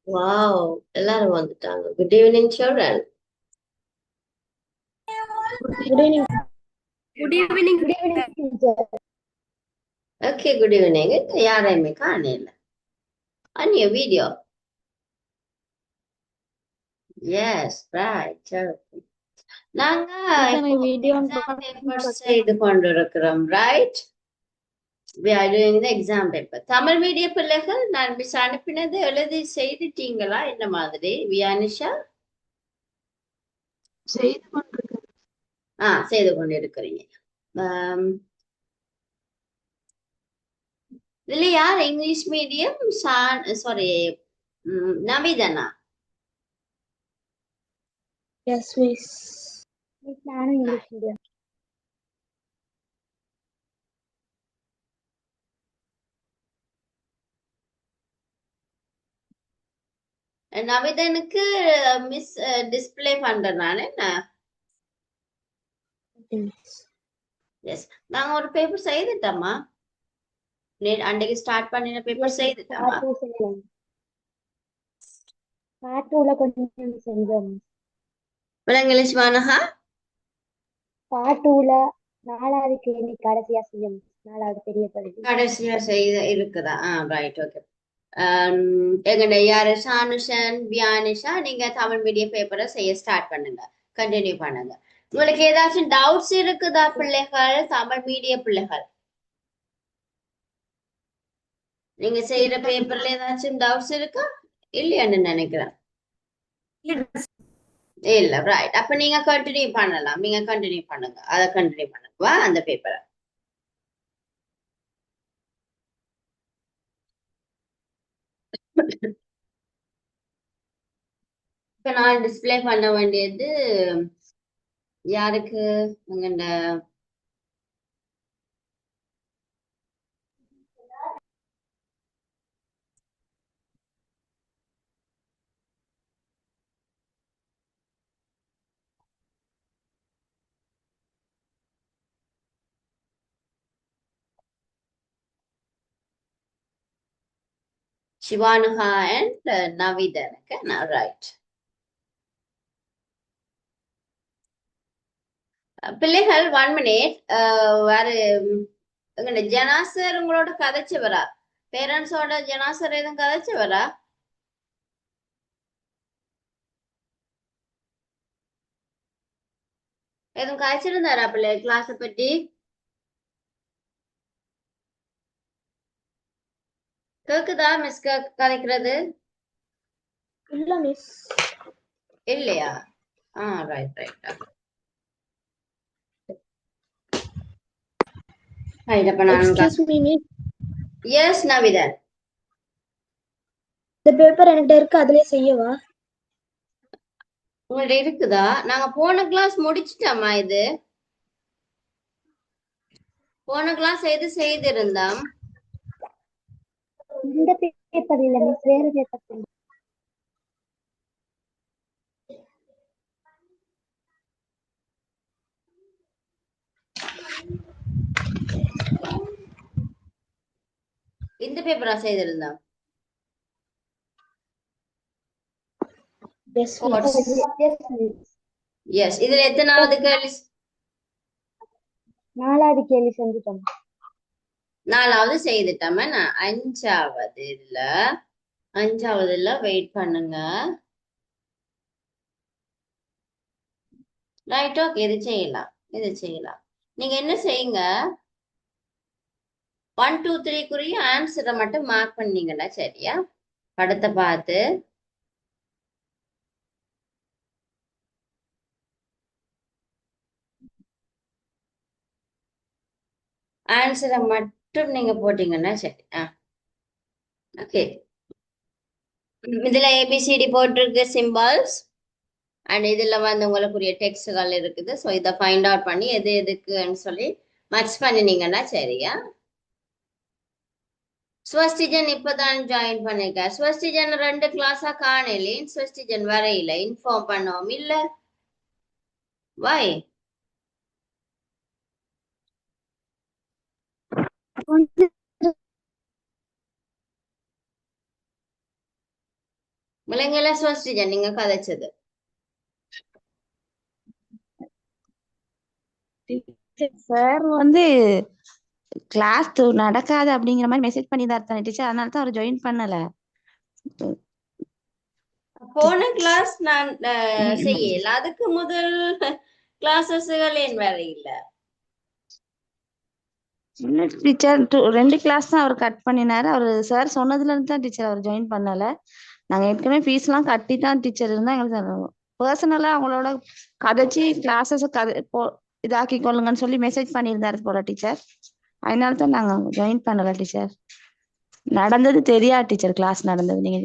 Wow, எல்லாரும் வந்துட்டாங்க. Good evening children. Good evening. Good evening. Good evening, teacher. Okay, good evening. யாரையுமே காணல. அந்நிய வீடியோ. Yes, right. நாங்க Teacher, video on exam paper செய்து கொண்டிருக்கிறோம், right? We are doing the exam paper. Tamil medium பிள்ளைகள் நான் மிஸ் அனுப்பினது எழுதி செய்துட்டீங்களா? என்ன மாதிரி வியானிஷா? செய்து கொண்டிருக்கிறேன். செய்து கொண்டிருக்கிறீங்க. இதுல யார் இங்கிலீஷ் மீடியம்? சாரி, நவிதனா? Yes, miss. Miss, நானும் இங்கிலீஷ் மீடியம். நவிதனுக்கு மிஸ் டிஸ்பிளே பண்றேன் நான். என்ன? எஸ், நாங்க ஒரு பேப்பர் செய்துட்டோமா? அன்றைக்கு ஸ்டார்ட் பண்ணின பேப்பர் செய்துட்டோமா? Part 2 கொஞ்சம் செஞ்சோம். இங்கிலீஷ் வானஹா? Part 2 4வது கேள்வி கடைசியா செய்யும். 4வது பெரிய பகுதி. கடைசியா செய்த இருக்குதா? Right, okay. எங்கட யாரு ஷானுஷன், வியானிஷா, நீங்க தமிழ் மீடியம் பேப்பரை செய்ய ஸ்டார்ட் பண்ணுங்க, கண்டினியூ பண்ணுங்க. உங்களுக்கு ஏதாச்சும் டவுட்ஸ் இருக்குதா பிள்ளைகள்? தமிழ் மீடிய பிள்ளைகள், நீங்க செய்யற பேப்பர்ல ஏதாச்சும் டவுட்ஸ் இருக்கா? இல்லையான்னு நினைக்கிறேன். இல்ல, ரைட். அப்ப நீங்க கண்டினியூ பண்ணலாம். நீங்க கண்டினியூ பண்ணுங்க, அதை கண்டினியூ பண்ணுங்க. வா, அந்த பேப்பரை இப்ப நான் டிஸ்பிளே பண்ண வேண்டியது யாருக்கு? உங்க சிவானுகா அண்ட் நவிதனுக்கு. ரைட். பிள்ளைகள் 1 மினிட். வேற ஜனாசர் உங்களோட கதைச்சவரா? பேரண்ட்ஸோட ஜனாசர் எதுவும் கதைச்சவரா? எதுவும் கதைச்சிருந்தாரா பிள்ளை கிளாஸ பத்தி? கேக்குதா மிஸ் கதைக்கிறது? இல்ல மிஸ். இல்லையா? Right right. Excuse me, miss. Yes Navithan. இந்த பேப்பர் என்கிட்ட இருக்கு, அதுலயே செய்யவா? உங்கள்ட்ட இருக்குதா? நாங்க போன கிளாஸ் முடிச்சிட்டோமா? இது போன கிளாஸ் எது செய்திருந்தோம்? இந்த பேப்பர் இல்ல மிஸ், வேற பேப்பர். இந்த பேப்பரா செய்திருந்தோம்? Yes, miss. எஸ். இதுல எத்தனாவது கேள்வி? 4வது கேள்வி செஞ்சுட்டோம். 4வது செய்துட்டோம். நான் 5வதுல வெயிட் பண்ணுங்க. Right, okay. இது செய்யலாம். நீங்க என்ன செய்யுங்க, 1 2 3 ஆன்சரை மட்டும் மார்க் பண்ணீங்கன்னா சரியா? படத்தை பார்த்து ஆன்சரை மட்டும் நீங்க போட்டீங்கன்னா சரி. ஓகே. இதுல ஏபிசிடி போட்டிருக்கு, சிம்பிள்ஸ். அண்ட் இதுல வந்து உங்களுக்குரிய டெக்ஸ்ட்கள் இருக்குது. ஸோ இதை ஃபைண்ட் அவுட் பண்ணி எது எதுக்குன்னு சொல்லி மச் பண்ணினீங்கன்னா சரியா? ஸ்வஸ்டிஜன் இப்பதான் ஜாயின் பண்ணிருக்க. ஸ்வஸ்டிஜன் 2 கிளாஸா காணல. ஸ்வஸ்டிஜன் வரையில இன்ஃபார்ம் பண்ணோம் இல்ல? வை? விலங்குல சுவஸ்டிஜன் நீங்க கதைச்சது. சார் வந்து கிளாஸ் நடக்காது அப்படிங்கிற மாதிரி மெசேஜ் பண்ணி தான் இருந்தாரு டீச்சர், அதனால தான் அவர் ஜாயின் பண்ணல. போன கிளாஸ் நான் செய்யல, அதுக்கு முதல் கிளாஸஸ்கள் ஏன் வேற இல்ல? டீச்சர் 2 கிளாஸ் தான் அவர் கட் பண்ணினாரு. அவர் சார் சொன்னதுல இருந்து தான் டீச்சர் அவர் ஜாயின் பண்ணல. நாங்க ஏற்கனவே ஃபீஸ் எல்லாம் கட்டி தான் டீச்சர் இருந்தா, எங்களுக்கு பர்சனலா அவங்களோட கதைச்சி கிளாஸஸ் இதாக்கி கொள்ளுங்கன்னு சொல்லி மெசேஜ் பண்ணியிருந்தாரு போல டீச்சர். அதனால தான் நாங்க ஜாயின் பண்ணல டீச்சர். நடந்தது தெரியாது டீச்சர், கிளாஸ் நடந்தது. நீங்க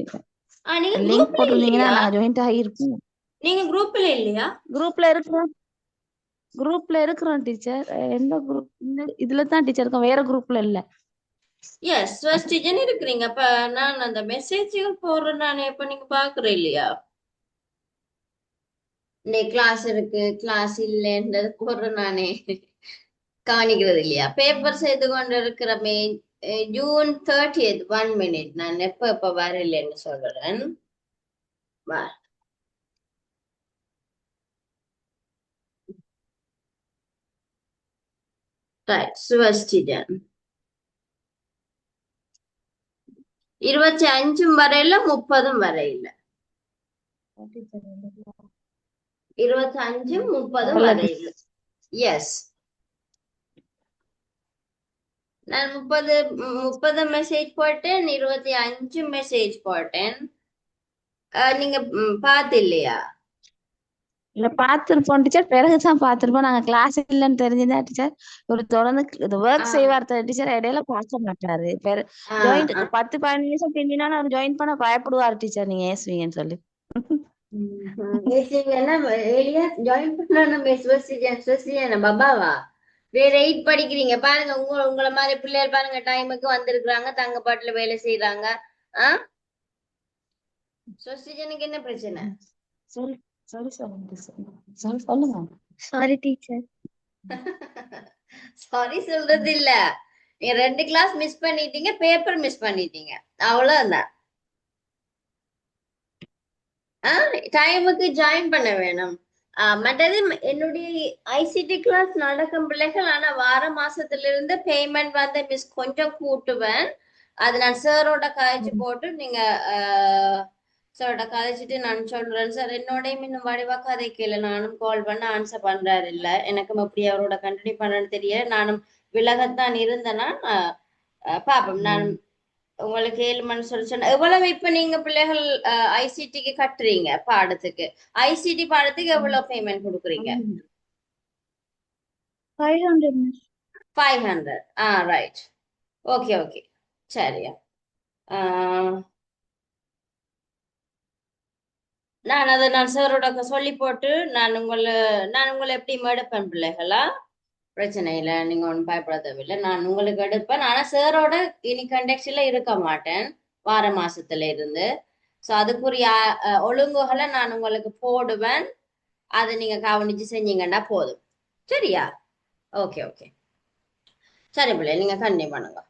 நீங்க லிங்க் குரூப்ல போட்டிருந்தீங்கன்னா இல்லையா? நாங்க ஜாயின் ஆகியிருப்போம். நீங்க குரூப்ல இல்லையா? குரூப்ல இருக்கிறோம், குரூப்ல இருக்கிறோம் டீச்சர். எந்த குரூப்? இதுல தான் டீச்சர் இருக்கோம், வேற குரூப்ல இல்ல. எஸ், சுவஸ்டிஜன் இருக்கிறீங்க. அப்ப நான் அந்த மெசேஜ்கள் போடுறேன் நானே, அப்ப நீங்க பாக்குற இல்லையா? இன்னைக்கு கிளாஸ் இருக்கு, கிளாஸ் இல்லைன்றது போடுறேன் நானே, கவனிக்கிறது இல்லையா? பேப்பர் செய்து கொண்டு இருக்கிறமே. ஜூன் 30th 1 minute, நான் எப்ப வரலன்னு சொல்றேன். வா. ரைட், சுவஸ்டிஜன் 25 வரையில, 30 வரையில. 25 30 வரையில. எஸ், நான் 30 மெசேஜ் போட்டேன், 25 மெசேஜ் போட்டேன். நீங்க பார்த்து இல்லையா? இல்ல பாத்துருப்போம் டீச்சர், பிறகுதான் பாத்துருப்போம். நாங்க கிளாஸ் இல்லைன்னு தெரிஞ்சுதான் டீச்சர் ஒரு தொடர்ந்து ஒர்க் செய்வார் டீச்சர், இடையில பார்க்க மாட்டாரு. ஜாயின் 10-15 நிமிஷம் பின்னாலும் அவர் ஜாயின் பண்ண பயப்படுவார் டீச்சர், நீங்க ஏசுவீங்கன்னு சொல்லி. ஜாயின் பண்ண பாபாவா? வேற 8 படிக்கிறீங்க பாருங்க. உங்களை மாதிரி பிள்ளைகள் பாருங்க, டைமுக்கு வந்திருக்கிறாங்க, தங்க பாட்டுல வேலை செய்யறாங்க. சொசிஜனுக்கு என்ன பிரச்சனை? சரி சரி சொல்லுங்க டீச்சர், சரி சொல்லுங்க. Sorry teacher. சாரி சொல்றது இல்ல, நீங்க 2 கிளாஸ் மிஸ் பண்ணிட்டீங்க, பேப்பர் மிஸ் பண்ணிட்டீங்க, அவ்வளவுதான். டைமுக்கு ஜாயின் பண்ண வேணும். மற்றது என்னுடைய ஐசிடி கிளாஸ் நடக்கும் பிள்ளைகள், ஆனா வார மாசத்துல இருந்து பேமெண்ட் வந்து மிஸ் கொஞ்சம் கூட்டுவேன். அது நான் சாரோட காய்ச்சி போட்டு, நீங்க சாரோட கதைச்சிட்டு நான் சொல்றேன். சார் என்னோடய இன்னும் வடிவா கதைக்கல, நானும் கால் பண்ண ஆன்சர் பண்றாரு இல்ல. எனக்கும் அப்படி அவரோட கண்டினியூ பண்ணன்னு தெரியல. நானும் விலகத்தான் இருந்தேன்னா பாப்போம். நான் உங்களுக்கு 7 மணி சொல்லி சொன்ன எவ்வளவு இப்ப நீங்க பிள்ளைகள் ஐசிடிக்கு கட்டுறீங்க பாடத்துக்கு? ஐசிடி பாடத்துக்கு எவ்வளவு பேமெண்ட் கொடுக்குறீங்க? 500 மிஸ். 500. ரைட். ஓகே ஓகே, சரியா. நான் சாரோட சொல்லி போட்டு நான் உங்களை எப்படி எடுப்பேன் பிள்ளைகளா? பிரச்சனை இல்லை, நீங்க ஒன்றும் பயப்பட தேவையில்லை. நான் உங்களுக்கு எடுப்பேன், ஆனா சாரோட இனி கண்டெக்ட்ல இருக்க மாட்டேன் வார மாசத்துல இருந்து. ஸோ அதுக்குரிய ஒழுங்குகளை நான் உங்களுக்கு போடுவேன், அதை நீங்க கவனிச்சு செஞ்சீங்கன்னா போதும். சரியா? ஓகே ஓகே, சரி பிள்ளை, நீங்க கண்டினியூ பண்ணுங்க.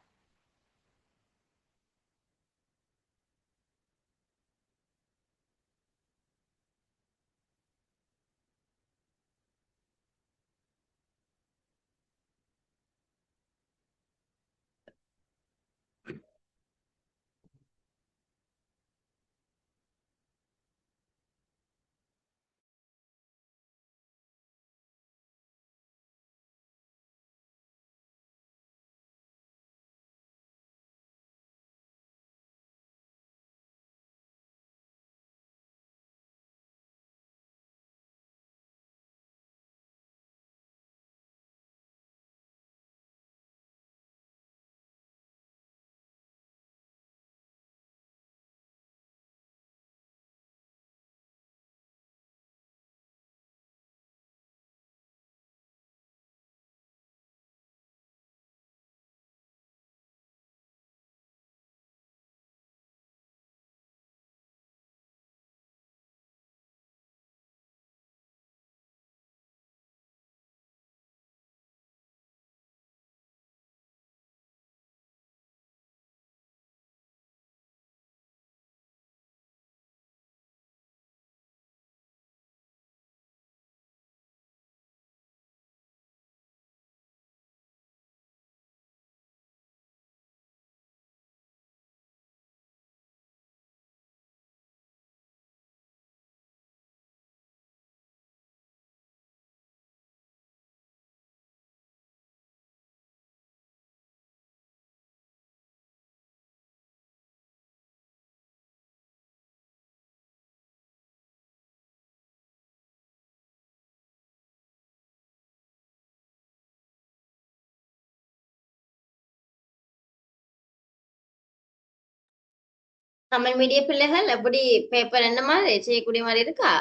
தமிழ் மீடிய பிள்ளைகள் எப்படி பேப்பர் என்ன மாதிரி செய்யக்கூடிய மாதிரி இருக்கா?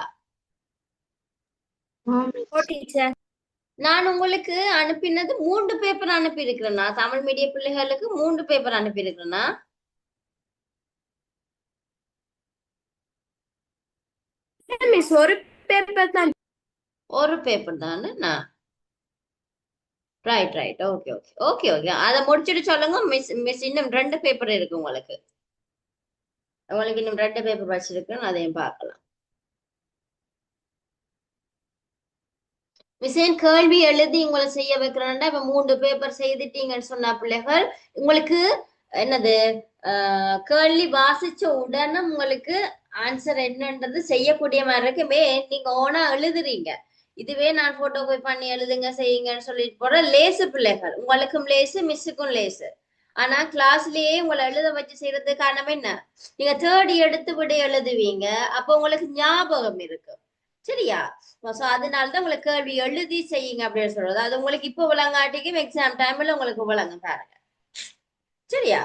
ஓ டீச்சர். நான் உங்களுக்கு அனுப்பினது 3 பேப்பர் அனுப்பி இருக்கிறேன்னா, தமிழ் மீடிய பிள்ளைகளுக்கு 3 பேப்பர் அனுப்பி இருக்கிறேன்னா. மிஸ் ஒரு பேப்பர் தான். ஒரு பேப்பர் தானே நான். Right right, okay okay okay okay, அதை முடிச்சுட்டு சொல்லுங்க மிஸ். மிஸ் இன்னும் 2 பேப்பர் இருக்கு உங்களுக்கு. உங்களுக்கு இன்னும் 2 பேப்பர் வச்சிருக்கேன், அதையும் பார்க்கலாம். மிஸ்ஸேன் கேள்வி எழுதி உங்களை செய்ய வைக்கிறேன்டா. இப்ப 3 பேப்பர் செய்துட்டீங்கன்னு சொன்ன பிள்ளைகள் உங்களுக்கு என்னது கேள்வி வாசிச்ச உடனே உங்களுக்கு ஆன்சர் என்னன்றது செய்யக்கூடிய மாதிரி இருக்குமே. நீங்க ஓனா எழுதுறீங்க. இதுவே நான் போட்டோ போய் பண்ணி எழுதுங்க செய்யுங்கன்னு சொல்லிட்டு போற லேசு பிள்ளைகள். உங்களுக்கும் லேசு, மிஸ்ஸுக்கும் லேசு. ஆனா கிளாஸ்லயே உங்களை எழுத வச்சு செய்யறதுக்கு காரணம் என்ன? நீங்க தேர்ட் எடுத்து விட எழுதுவீங்க, அப்போ உங்களுக்கு ஞாபகம் இருக்கு. சரியா? சோ அதனாலதான் உங்களுக்கு கேள்வி எழுதி செய்யுங்க அப்படின்னு சொல்றது. அது உங்களுக்கு இப்ப விளங்காட்டிக்கும் எக்ஸாம் டைம்ல உங்களுக்கு விளங்கும் பாருங்க. சரியா?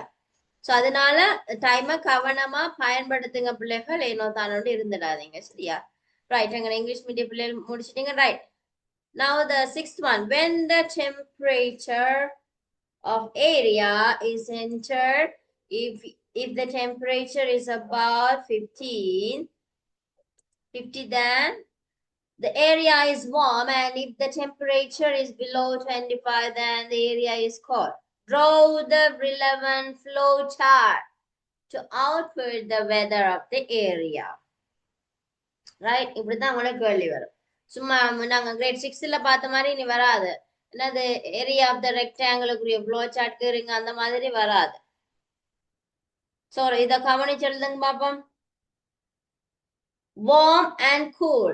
சோ அதனால டைமை கவனமா பயன்படுத்துங்க பிள்ளைகள். ஏனோ தானோடு இருந்துடாதீங்க. சரியா? ரைட். அங்க இங்கிலீஷ் மீடியம் பிள்ளைகள் முடிச்சிட்டீங்க. Right. Now the sixth one. When the temperature of area is entered, if the temperature is about 50, then the area is warm, and if the temperature is below 25, then the area is cold. Draw the relevant flow chart to output the weather of the area. Right? இப்படிதான் உங்களுக்கு கேள்வி வரும். சும்மா நாங்க great 6ல பார்த்த மாதிரி இனி வராது. என்னது ஏரியா ஆஃப் த ரெக்டாங்கிளுக்குரிய ஃப்ளோ சார்ட் இருங்க, அந்த மாதிரி வராது. சோ இத கவனிச்சு எழுதுங்க பாப்போம். Warm and cool.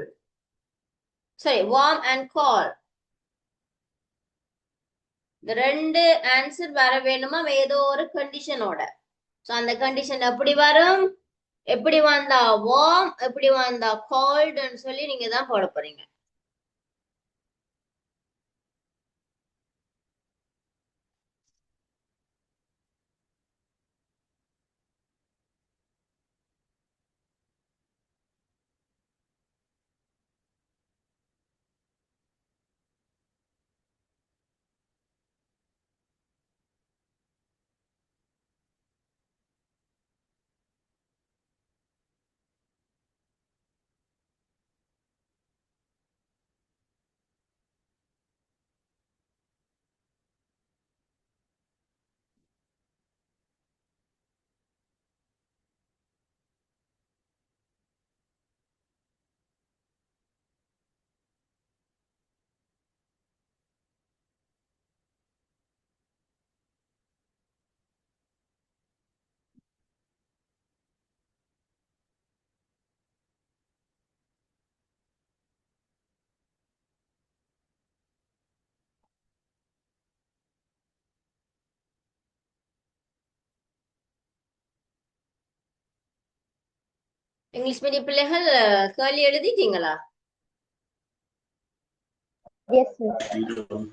Sorry, warm and cold. இந்த 2 ஆன்சர் வர வேணுமா ஏதோ ஒரு கண்டிஷனோட. சோ அந்த கண்டிஷன் எப்படி வரும்? எப்படி வந்தா வார்ம், எப்படி வந்தா கோல்டுன்னு சொல்லி நீங்க தான் போட போறீங்க. இங்கிலீஷ் மீடியம் பிள்ளைகள் கேள்வி எழுதிட்டீங்களா? Yes miss.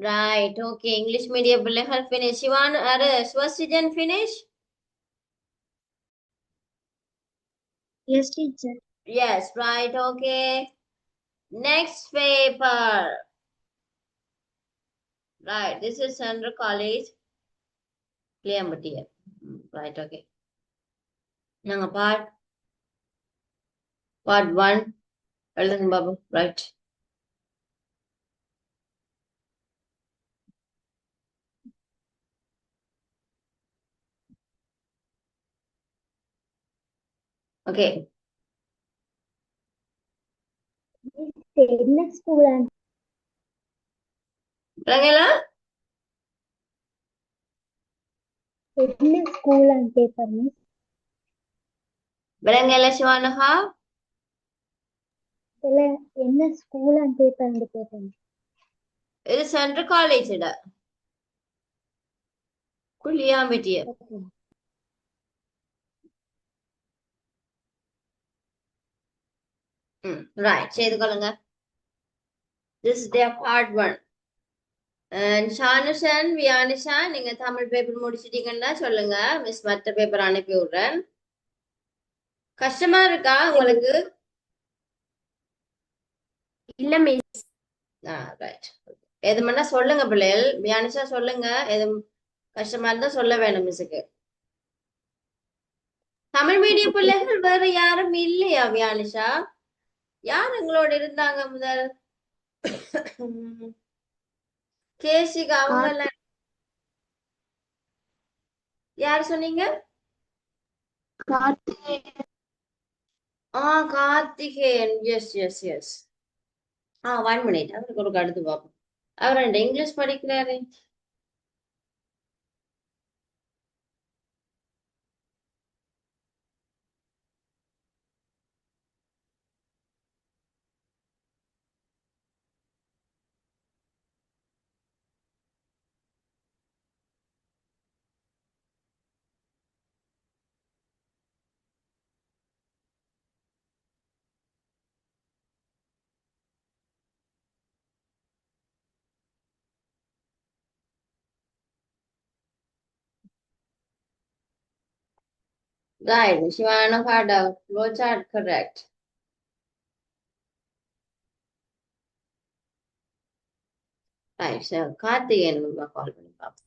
Right. Okay. English medium பிள்ளைகள் finish. Shivan, Swasijan finish? Yes, teacher. Yes. Right. Okay. Next paper. Right. This is Central College. Clear material. Right. Okay. நாங்க part 1 எழுதுங்க பாபு. Right. Okay. என்ன school விளங்கலா? என்ன school and paper miss விளங்கல சிவானகா? இல்ல என்ன school and paper கேட்டேன். இது central college இட குளியா மெட்டியல். ரைட், செய்து கொள்ளுங்க. This is their part 1. Shanushan, Viyanisha, நீங்க தமிழ் பேப்பர் முடிச்சிட்டீங்கன்னா சொல்லுங்க, மிஸ் மற்ற பேப்பர் அனுப்பி விடுறேன். கஷ்டமா இருக்கா உங்களுக்கு? இல்ல மிஸ். ரைட். எது பண்ணா சொல்லுங்க பிள்ளைகள். வியானிஷா சொல்லுங்க, எது கஷ்டமா இருந்தா சொல்ல வேணும் மிஸ்ஸுக்கு. தமிழ் மீடியம் பிள்ளைகள் வேற யாரும் இல்லையா வியானிஷா? யார் எங்களோட இருந்தாங்க முதல்? கேசிகா அவங்க எல்லாம் யார் சொன்னீங்க? Karthikeyan. Yes yes yes. 1 minute, அவருக்கு ஒரு அடுத்து பார்ப்போம். அவர் இங்கிலீஷ் படிக்கிறாரு. Right, Shivana Khada, flowchart correct. Right, so Karthikeyan call பண்ணி பார்ப்போம்.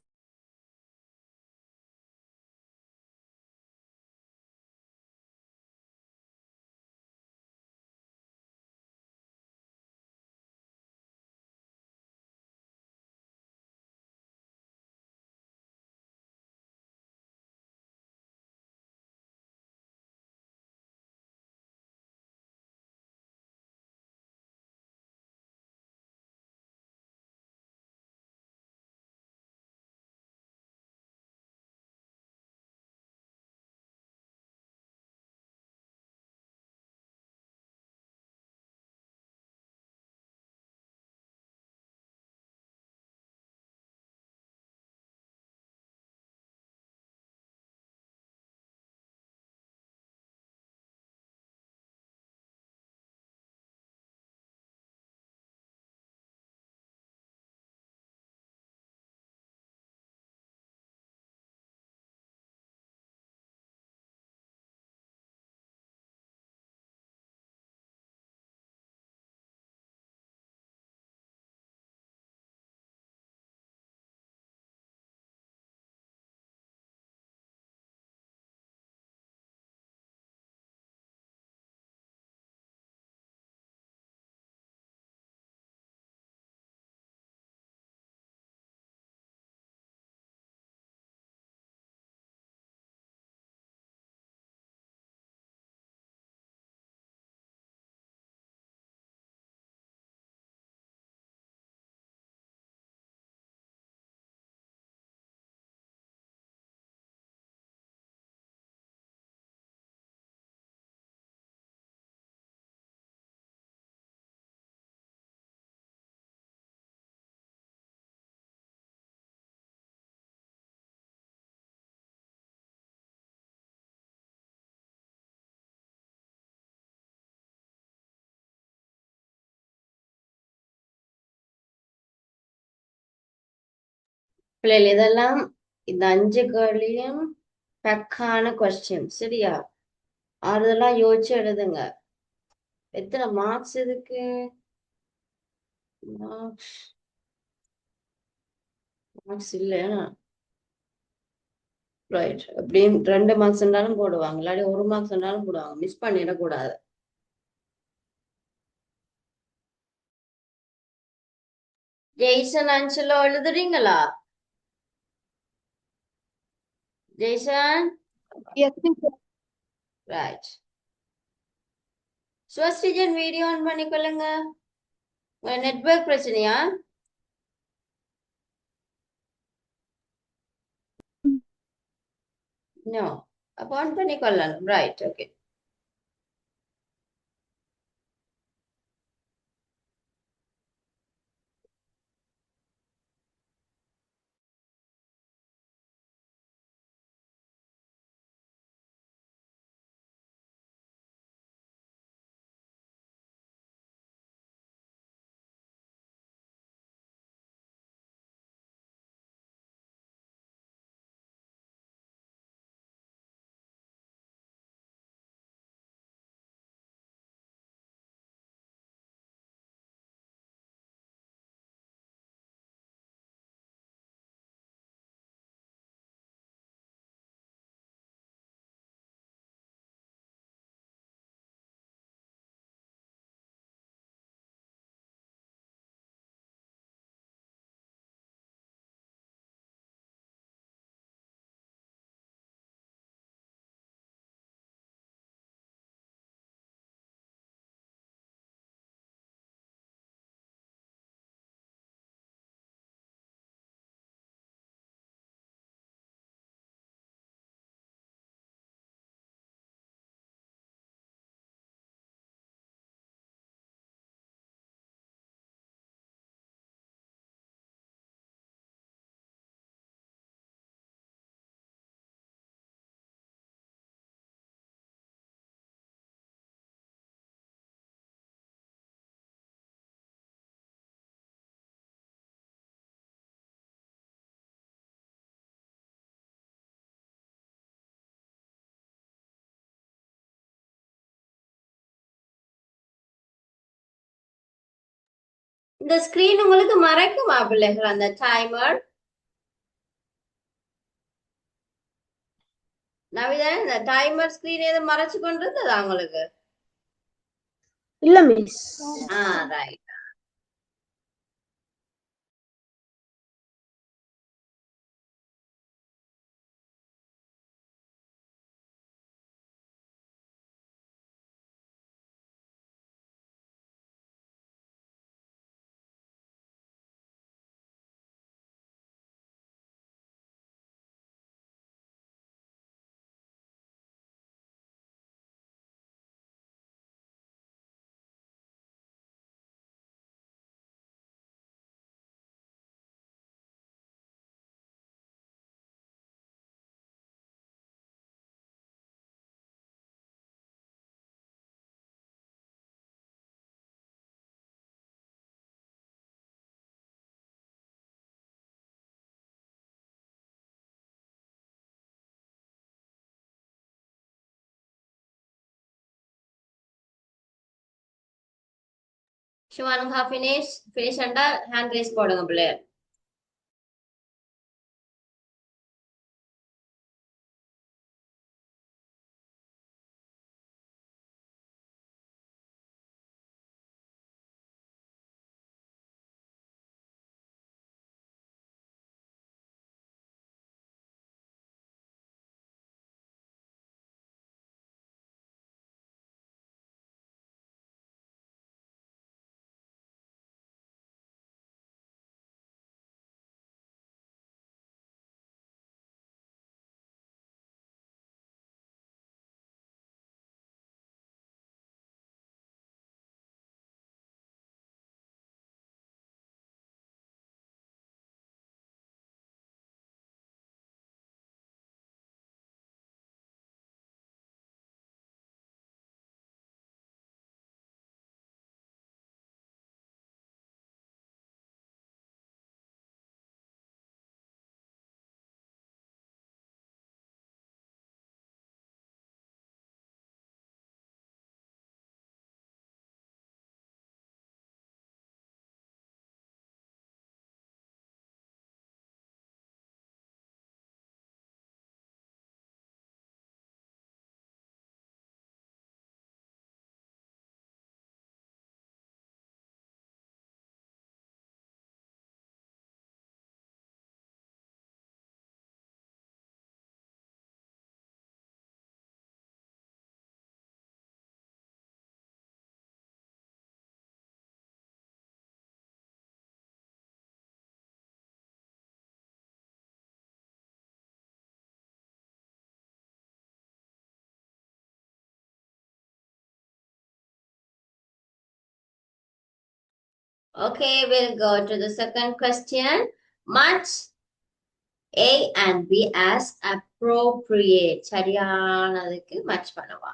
பிள்ளைகள் இதெல்லாம் இந்த 5 கேள்வியும் பக்கான கொஸ்டின் சரியா? அதெல்லாம் யோசிச்சு எழுதுங்க. எத்தனை மார்க்ஸ் இதுக்கு? மார்க்ஸ் மார்க்ஸ் இல்லையா? ரைட். அப்படின்னு 2 மார்க்ஸ் இருந்தாலும் போடுவாங்க, இல்லாட்டி 1 மார்க்ஸ் இருந்தாலும் போடுவாங்க. மிஸ் பண்ணிடக்கூடாது. ஜெய்சன் அஞ்சலோ எழுதுறீங்களா? Jason yes teacher. ரைட். ஸ்வஸ்டிஜன் வீடியோ ஆன் பண்ணிக்கொள்ளுங்க. நெட்வொர்க் பிரச்சனையா? நோ. அப்போ ஆன் பண்ணிக்கொள்ளணும். Right, okay. இந்த ஸ்கிரீன் உங்களுக்கு மறைக்குமா பிள்ளைகள் அந்த டைமர்? நவிதா, இந்த டைமர் ஸ்கிரீன் எதுவும் மறைச்சு கொண்டு இருந்ததா உங்களுக்கு? இல்ல மிஸ். ரைட். ஷிவானுங்கா ஃபினிஷ் ஹேண்ட் ரைஸ் போடுங்க பிள்ளை. Okay, we'll go to the second question. Match A and B as appropriate. சரியானதுக்கு match பண்ணுவா.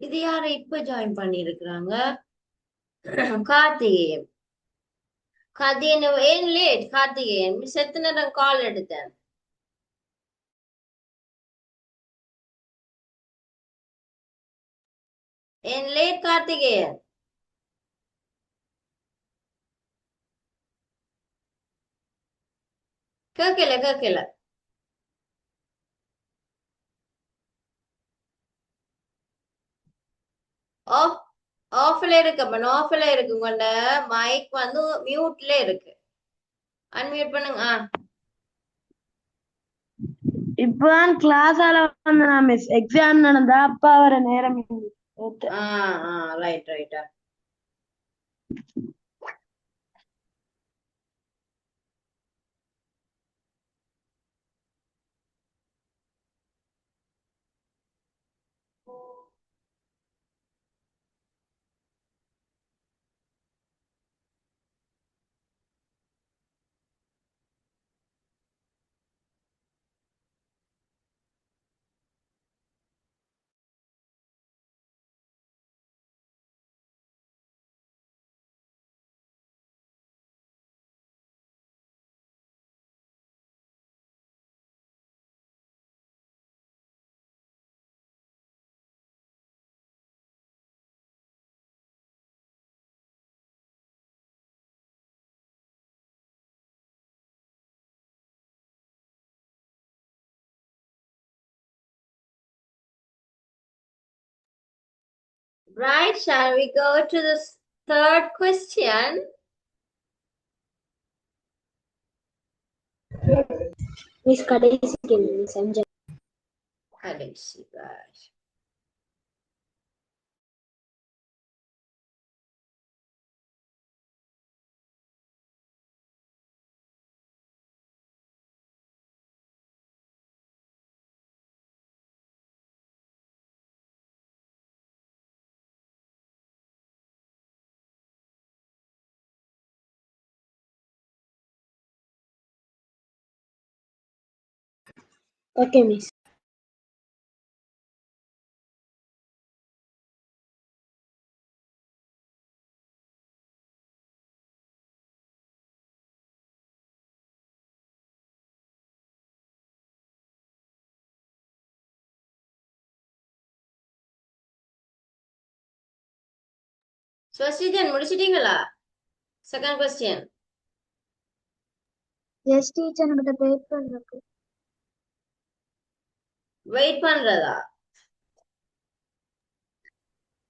இது யாரு இப்ப ஜாயின் பண்ணிருக்கிறாங்க? கார்த்திகேயன். கார்த்திகேயன் ஏன் லேட்? கார்த்திகேயன் மிஸ் எத்தனை நேரம் கால் எடுத்தேன்? ஏன் லேட் கார்த்திகேயன்? கேட்கல கேட்கல. ஆஃப் ஆஃப்ல இருக்கு. அப்ப ஆஃப்ல இருக்கு. உங்களோட மைக் வந்து மியூட்ல இருக்கு. அன்மியூட் பண்ணுங்க. இப்பதான் கிளாஸ் ஆல வந்தனா மிஸ். எக்ஸாம் நடந்தா அப்பா வர நேரம் இல்லை. Right right. Right, shall we go to the third question? Miss கடைசி கேள்வி miss Anju. Let's see, guys. Okay miss. So, Srijan, முடிச்சிட்டீங்களா? Second question. எஸ் டீச்சர் நம்மகிட்ட பேப்பர் இருக்கு. Wait பண்றதா?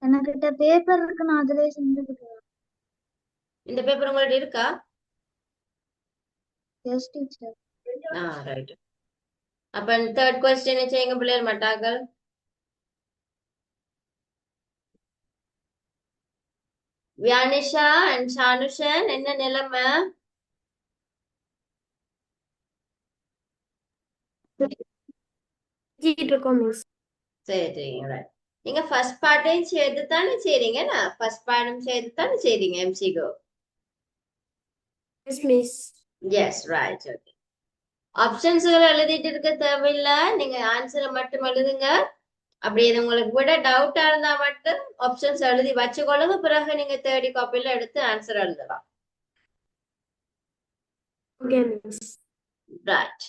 என்கிட்ட பேப்பர் இருக்கு, நான் அதிலே செஞ்சுக்கிறேன். இந்த பேப்பர் உங்கள்ட்ட இருக்கா? Yes teacher. ரைட். அப்ப third question செய்யுங்க பிள்ளைகள் மட்டாக்கள். வியானிஷா அண்ட் ஷானுஷன் என்ன நிலைமை? இருக்கோம் மிஸ். சரி right. நீங்க ஃபர்ஸ்ட் பார்ட்டையும் சேர்த்து தானே செய்றீங்க? ஃபர்ஸ்ட் பார்ட்டும் சேர்த்து தானே செய்றீங்க எம்சிகோ? Yes miss. Yes right okay. ஆப்ஷன்ஸ்களை எழுதிட்டு இருக்க தேவையில்லை, நீங்க ஆன்சரை மட்டும் எழுதுங்க. அப்படி இது உங்களுக்கு விட டவுட்டா இருந்தா மட்டும் ஆப்ஷன்ஸ் எழுதி வச்சுக்கொள்ளுங்க, பிறகு நீங்க தேர்டி காப்பில எடுத்து ஆன்சர் எழுதலாம். Okay miss. ரைட்.